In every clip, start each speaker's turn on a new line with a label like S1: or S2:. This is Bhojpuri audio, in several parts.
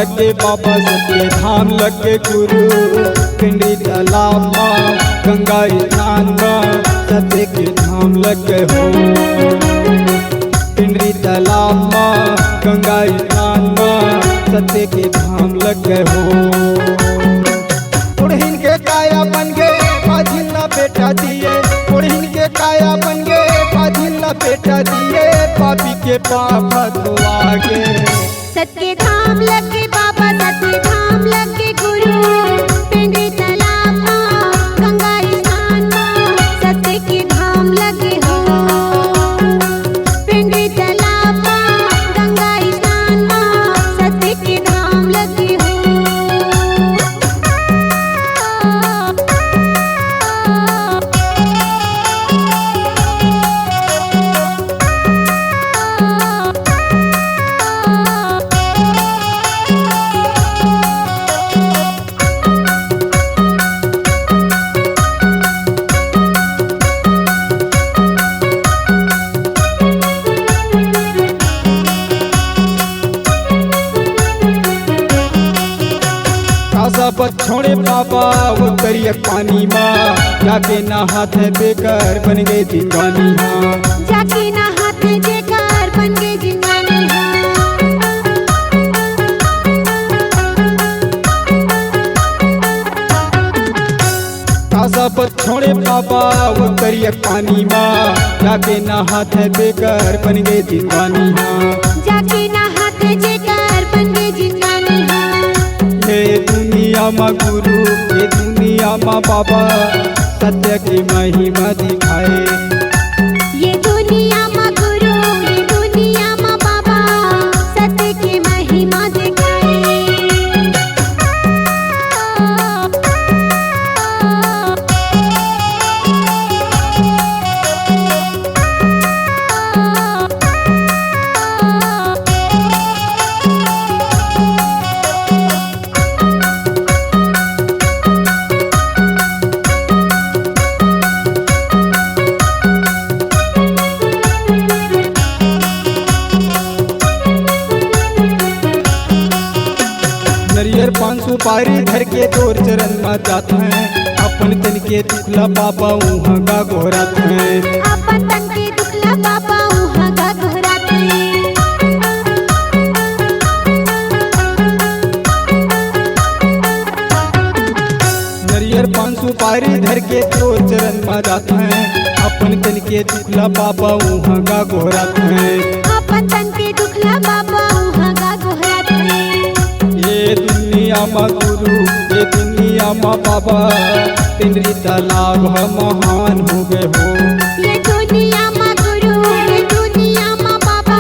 S1: लगे बाबा सत्य धाम लगे गुरु पिंडी तालाब माँ गंगा स्नान माँ सत्य के धाम लगे हो। पिंडी तालाब माँ गंगा स्नान माँ सत्य के धाम लगे हो। पुरहिन के काया बन गए पाझिला बेटा दिए, पुरहिन के काया बन गए पाझिला बेटा दिए, पापी के पाप धोआ गए।
S2: सत्य धाम लगे बाबा सत्य धाम लगे गुरु पिंडी तालाब माँ गंगा स्नान माँ सत्य के धाम लगे हो। पिंडी तालाब माँ गंगा स्नान माँ सत्य के धाम लगे हो।
S1: सब छोड़े बाबा उतरिए पानी माँ जाके नहात है बेकर बन गए जिंगानी हाँ।
S2: जाके नहाते जेकर बन गए जिंगानी हाँ।
S1: सब छोड़े बाबा उतरिए पानी माँ जाके नहात है बेकर बन गए जिंगानी हाँ।
S2: जाके नहाते जेकर बन गए जिंगानी हाँ।
S1: ये दुनिया माँ गुरु ये दुनिया माँ बाबा सत्य की महिमा दिखाए।
S2: ये दुनिया माँ गुरु ये दुनिया माँ बाबा सत्य की महिमा दिखाए।
S1: नरियर पान सुपारी धर के तोर चरण में जाते हैं अपन तन के दुखला बाबा वहाँ गा गोहराते हैं।
S2: अपन तन के दुखला बाबा वहाँ गा गोहराते हैं।
S1: नरियर पान सुपारी धर के तोर चरण में जाते हैं अपन तन के दुखला बाबा वहाँ गा गोहराते हैं।
S2: अपन तन के दुखला बाबा वहाँ गा गोहराते हैं।
S1: ये दुनिया माँ गुरु ये दुनिया माँ बाबा पिंडी तालाब महान हो गए हो।
S2: ये दुनिया माँ गुरु ये दुनिया माँ बाबा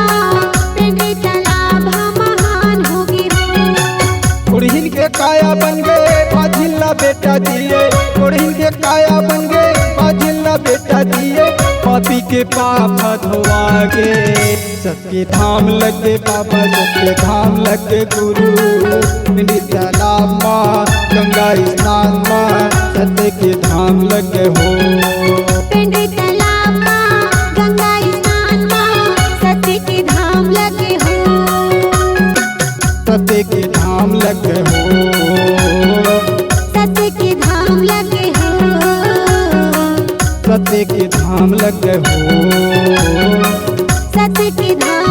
S2: पिंडी तालाब महान हो गए हो।
S1: पुरहिन के काया बन गए पाझिला बेटा दिए, पुरहिन के काया बन गए पाझिला बेटा दिए, पापी के पाप धोआ गए। सत्य धाम लगे बाबा सत्य धाम लगे गुरु पिंडी तालाब माँ गंगा स्नान माँ सत्य के धाम लगे हो।
S2: पिंडी तालाब माँ गंगा स्नान माँ सत्य के धाम लगे हो।
S1: सत्य के धाम लगे हो।
S2: सत्य के धाम लगे हो।
S1: सत्य के धाम लगे हो।
S2: सत्य के धाम